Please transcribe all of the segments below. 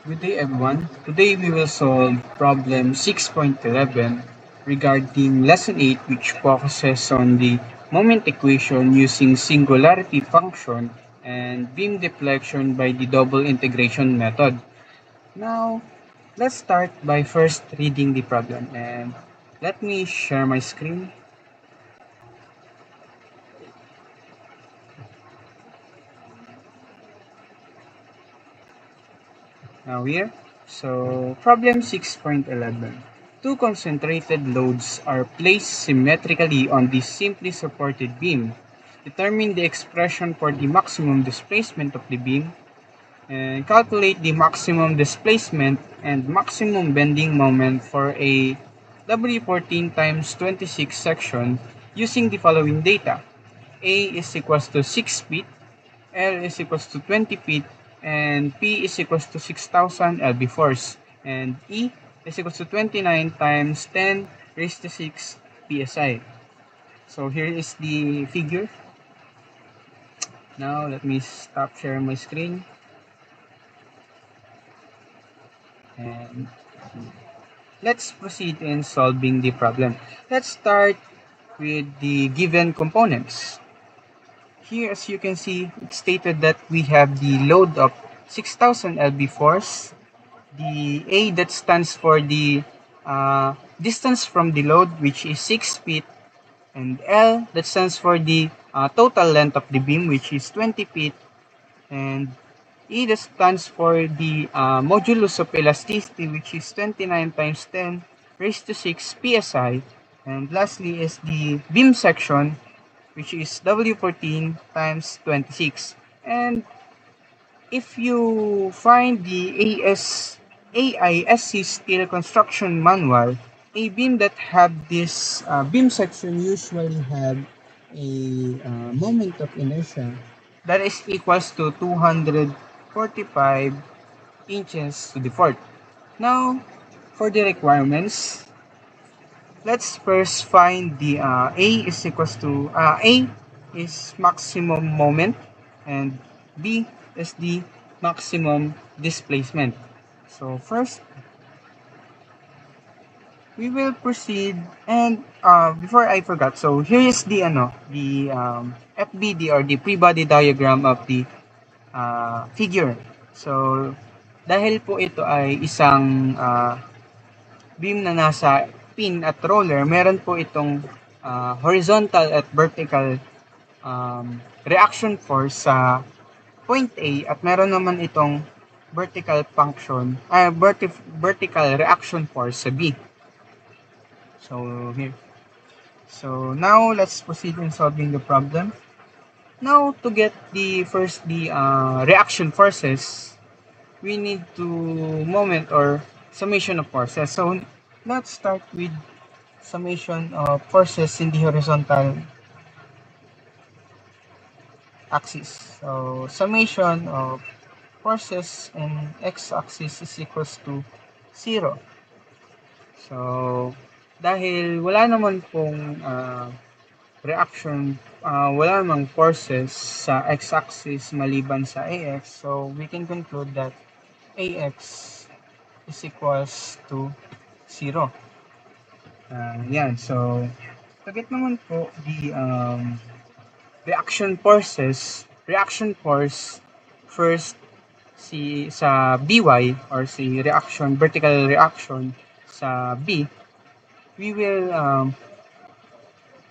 Good day everyone. Today we will solve problem 6.11 regarding lesson 8 which focuses on the moment equation using singularity function and beam deflection by the double integration method. Now, let's start by first reading the problem and let me share my screen. Now here, so problem 6.11. Two concentrated loads are placed symmetrically on the simply supported beam. Determine the expression for the maximum displacement of the beam and calculate the maximum displacement and maximum bending moment for a W14 times 26 section using the following data. A is equals to 6 feet, L is equals to 20 feet, and P is equals to 6,000 lb force, and E is equals to 29 times 10 raised to 6 psi. So here is the figure. Now let me stop sharing my screen. And let's proceed in solving the problem. Let's start with the given components. Here, as you can see, it's stated that we have the load of 6,000 lb force, the A that stands for the distance from the load, which is 6 feet, and L that stands for the total length of the beam, which is 20 feet, and E that stands for the modulus of elasticity, which is 29 times 10 raised to 6 psi, and lastly is the beam section, which is W14 times 26. And if you find the AISC steel construction manual, a beam that have this beam section usually have a moment of inertia that is equals to 245 inches to the fourth. Now, for the requirements, let's first find the A is equals to A is maximum moment and B is the maximum displacement. So first, we will proceed and before I forgot, so here is the FBD or the free body diagram of the figure. So dahil po ito ay isang beam na nasa pin at roller, meron po itong horizontal at vertical reaction force sa point A at meron naman itong vertical function, vertical reaction force sa B. So here. So now let's proceed in solving the problem. Now to get the reaction forces, we need to moment or summation of forces. So let's start with summation of forces in the horizontal axis. So summation of forces in x-axis is equals to 0. So dahil wala naman pong wala namang forces sa x-axis maliban sa ax, so we can conclude that ax is equals to 0. Yan, so to get naman po the reaction force first sa by or si vertical reaction sa B, we will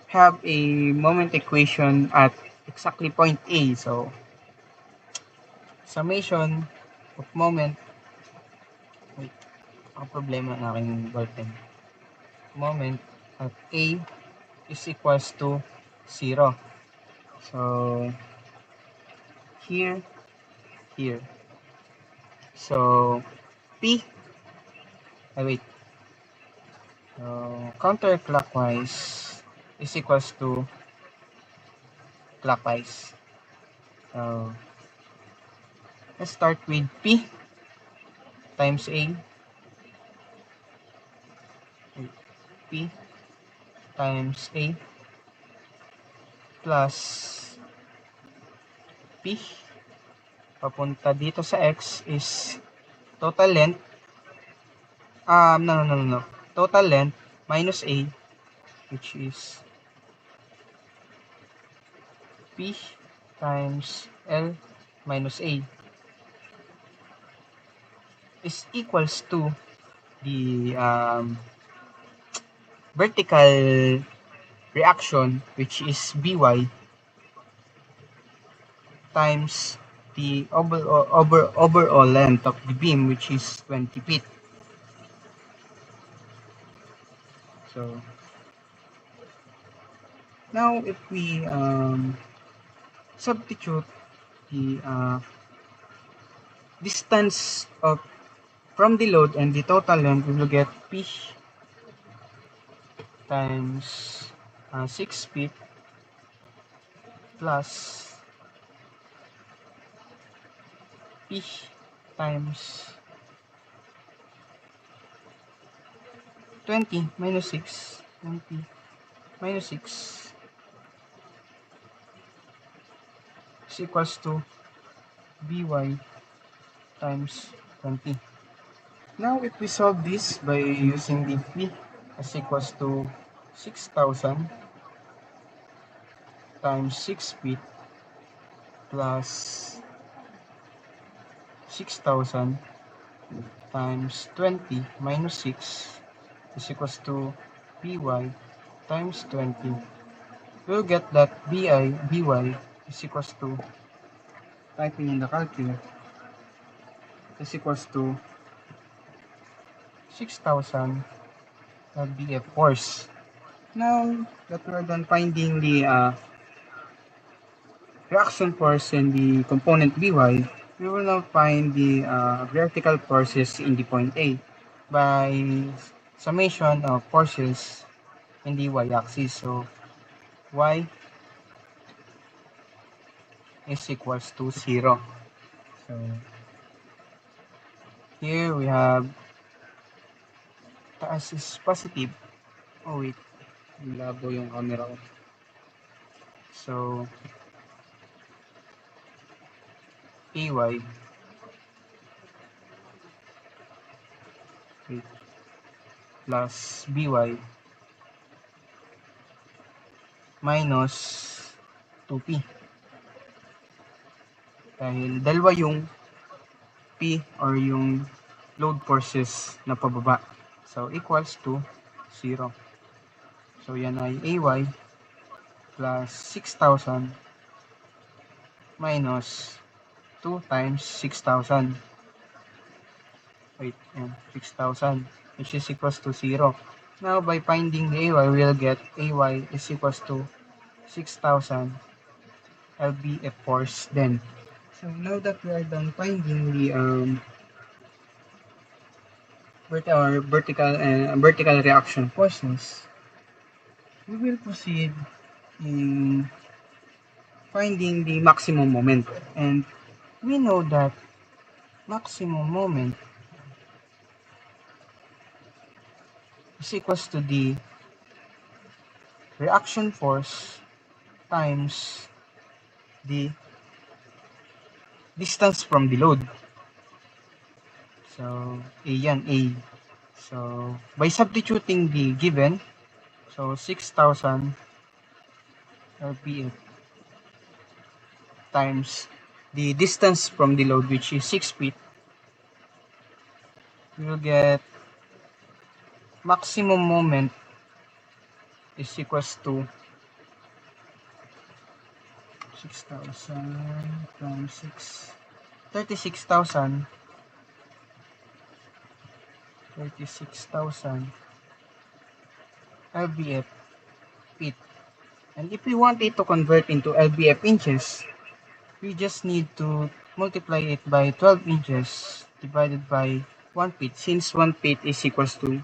have a moment equation at exactly point A. So summation of moment, wait, ang problema ng aking ballpen. Moment at A is equals to 0. So here. So P, wait. So counterclockwise is equals to clockwise. So let's start with P times A. P times A plus P papunta dito sa X is total length, no. Total length minus A, which is P times L minus A, is equals to the vertical reaction, which is By, times the overall length of the beam, which is 20 feet. So now if we substitute the distance of from the load and the total length, we will get P times 6 feet plus P times 20 minus 6, 20 minus 6 is equals to By times 20. Now if we solve this by using the P as equals to 6,000 times 6 feet plus 6,000 times 20 minus 6 is equals to By times 20. We'll get that By is equals to, typing in the calculator, is equals to 6,000 lbf force. Now that we're done finding the reaction force and the component By, we will now find the vertical forces in the point A by summation of forces in the y-axis. So y is equals to 0. So here we have taas is positive. Oh wait, labo yung camera ko. So Ay plus By minus 2P. Dahil dalawa yung P or yung load forces na pababa. So equals to 0. So yan ay Ay plus 6,000 minus 2 times 6,000. Wait, 6,000, which is equals to 0. Now, by finding the Ay, we'll get Ay is equals to 6,000 lbf force then. So now that we are done finding the vertical reaction forces, we will proceed in finding the maximum moment. And we know that maximum moment is equals to the reaction force times the distance from the load. So, A yan, A. So, by substituting the given, so 6,000 lbf times the distance from the load, which is 6 feet, we will get maximum moment is equals to 6,000 times 6, 36,000 lbf feet. And if we want it to convert into lbf inches, we just need to multiply it by 12 inches divided by 1 feet, since 1 feet is equals to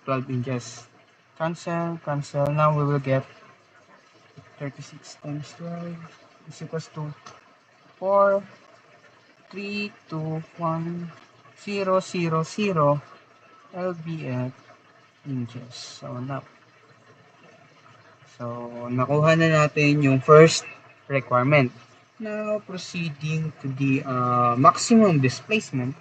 12 inches. Cancel. Now we will get 36 times 12 is equals to 4, 3, 2, 1, 0, 0, 0 lbf inches. So nakuha na natin yung first requirement. Now proceeding to the maximum displacement.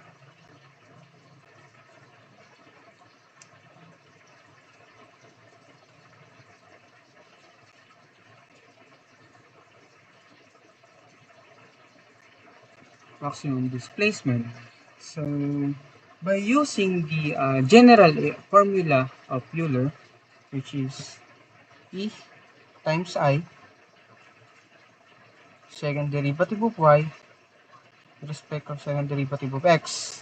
maximum displacement. So by using the general formula of Euler, which is E times I, second derivative of y with respect of second derivative of x,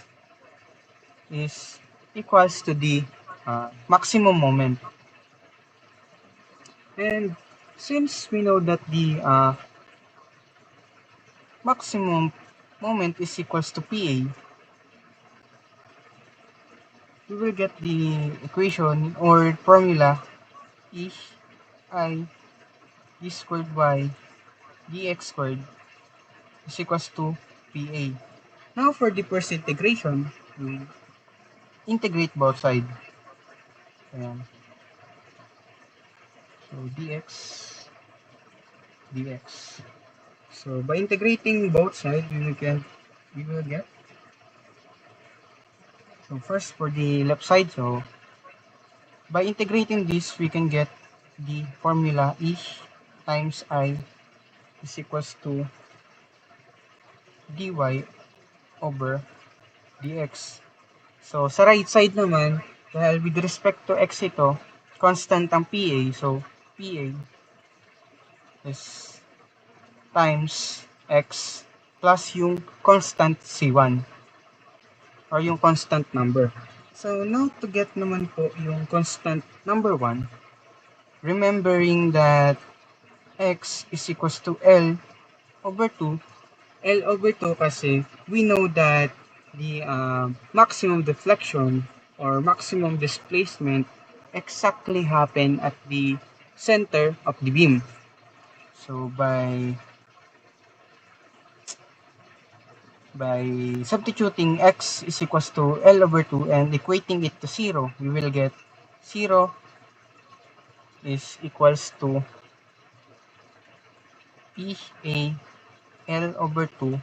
is equals to the maximum moment. And since we know that the maximum moment is equals to PA, we will get the equation or formula E I d squared y dx squared is equals to PA. Now for the first integration, we integrate both sides. Ayan. So dx. So by integrating both sides, we will get. So first for the left side, so by integrating this, we can get the formula E times I is equals to dy over dx. So sa right side naman, dahil with respect to x ito, constant ang PA, so PA is times x plus yung constant C1 or yung constant number. So now to get naman po yung constant number 1, remembering that x is equals to L over 2. L over 2 kasi we know that the maximum deflection or maximum displacement exactly happen at the center of the beam. So by substituting x is equals to L over 2 and equating it to 0, we will get 0 is equals to PA L over 2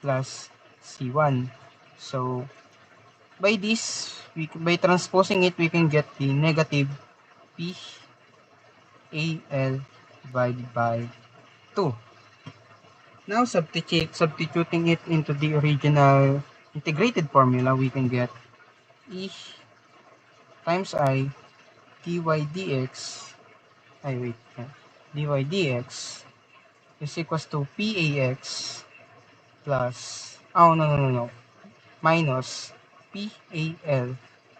plus C1. So by this, by transposing it, we can get the negative PAL divided by 2. Now substituting it into the original integrated formula, we can get E times I dy dx dy dx is equals to PAX plus minus PAL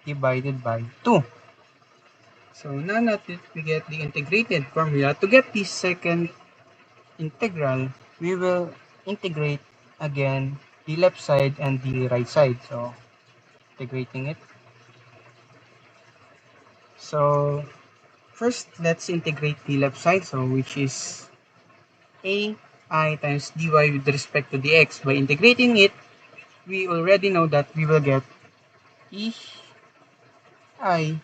divided by 2. So now that we get the integrated formula, to get the second integral, we will integrate again the left side and the right side. So integrating it. So first, let's integrate the left side, so which is AI times dy with respect to the x. By integrating it, we already know that we will get EI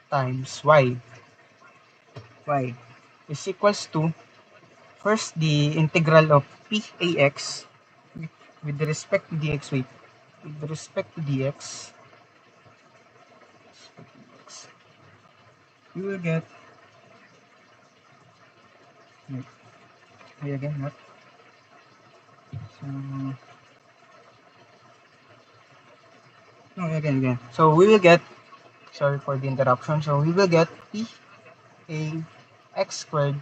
times y is equals to, first, the integral of PAX with respect to dx, with respect to dx, we will get, again, again. So we will get, sorry for the interruption, so we will get PAX squared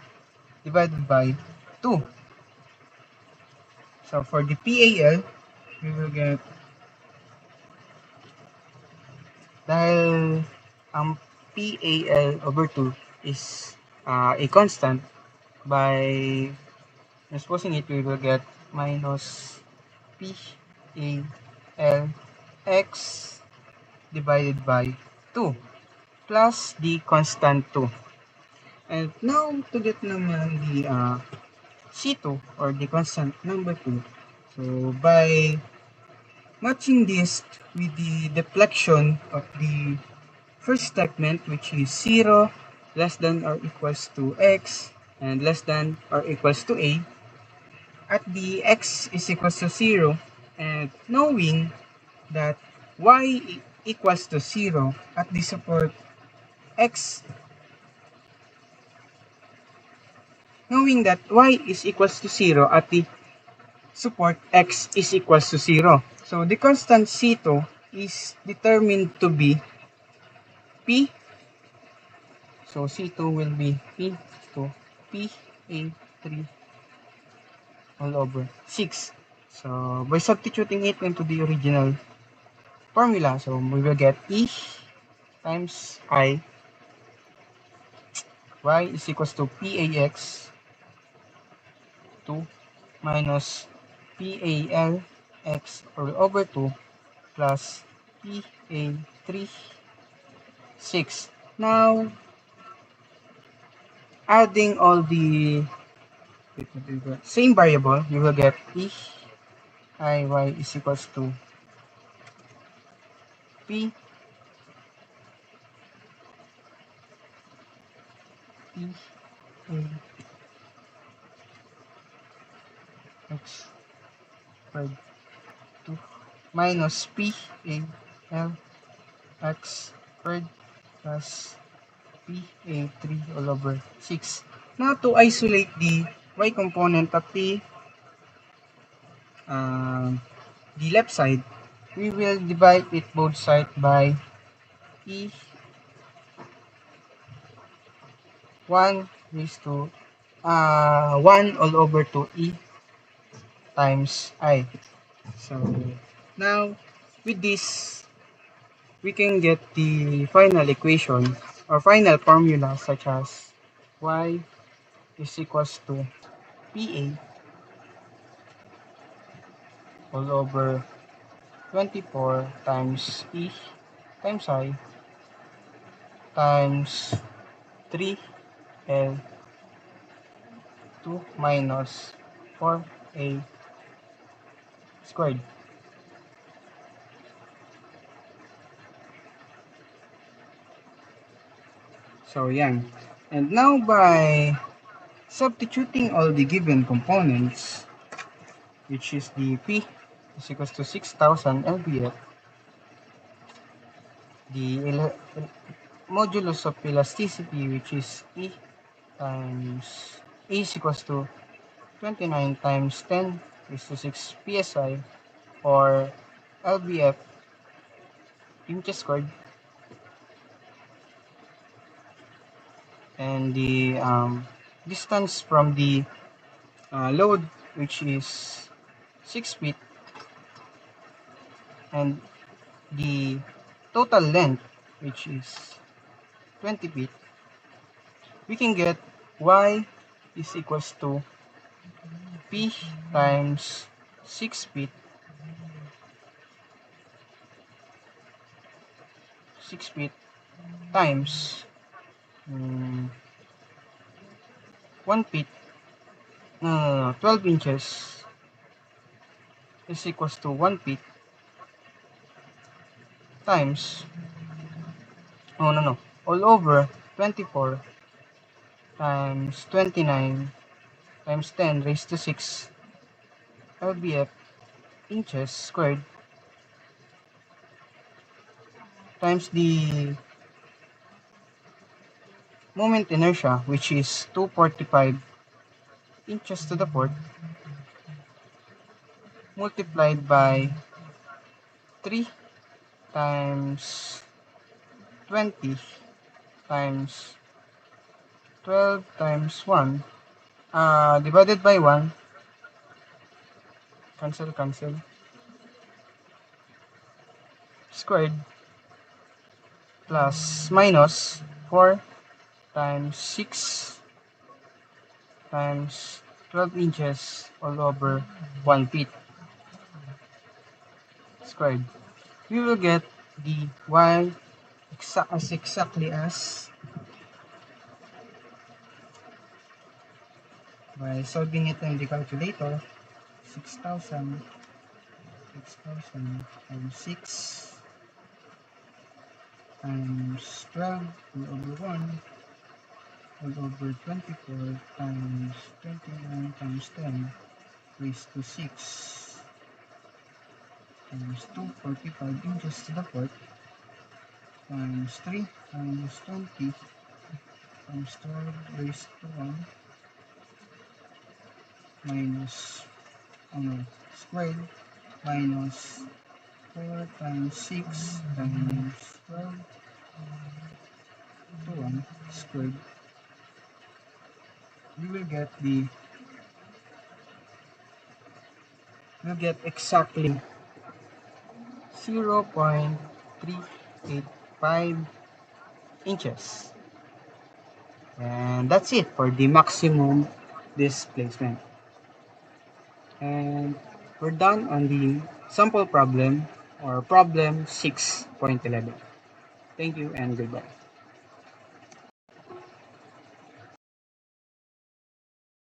divided by 2. So for the PAL, we will get, dahil ang PAL over 2 is a constant, by transposing it, we will get minus PAL x divided by 2 plus the constant 2. And now to get naman the C2 or the constant number 2, so by matching this with the deflection of the first segment, which is 0 less than or equals to x and less than or equals to a, at the x is equals to 0, and knowing that y equals to 0 at the support x, knowing that y is equals to 0 at the support x is equals to 0. So the constant C2 is determined to be P. So C2 will be P to PA3 all over 6. So by substituting it into the original formula, so we will get E times I, y is equals to PAX 2 minus PAL x all over 2 plus PA3 6. Now, adding all the same variable, you will get E I y is equals to P P A x squared 2 minus P A L x squared plus PA3 all over 6. Now, to isolate the y component at the left side, we will divide it both sides by E 1 raised to 1 all over 2 E times I. So now with this, we can get the final equation or final formula such as y is equals to PA all over 24 times E times I times 3L 2 minus 4A squared. So yan. And now by substituting all the given components, which is the P is equals to 6,000 lbf, the modulus of elasticity, which is E times E is equals to 29 times 10 raised to 6 psi, or lbf inches squared, and the distance from the load, which is 6 feet, and the total length, which is 20 feet, we can get y is equals to P times 6 feet 6 feet times 1 feet, 12 inches is equals to 1 feet times, all over 24 times 29 times 10 raised to 6 lbf inches squared times the moment inertia, which is 245 inches to the fourth, multiplied by 3 times 20 times 12 times 1, divided by 1, cancel, squared, plus minus 4 times 6 times 12 inches all over 1 feet squared. We will get the y exactly as, by solving it in the calculator, 6,000 times 6 times 12 all over 1 all over 24 times 29 times 10 raised to 6 times 245 inches to the fourth times 3 times 20 times 12 raised to 1 minus squared minus 4 times 6 times 12 to 1 squared, you will get exactly 0.385 inches. And that's it for the maximum displacement. And we're done on the sample problem or problem 6.11. Thank you and goodbye.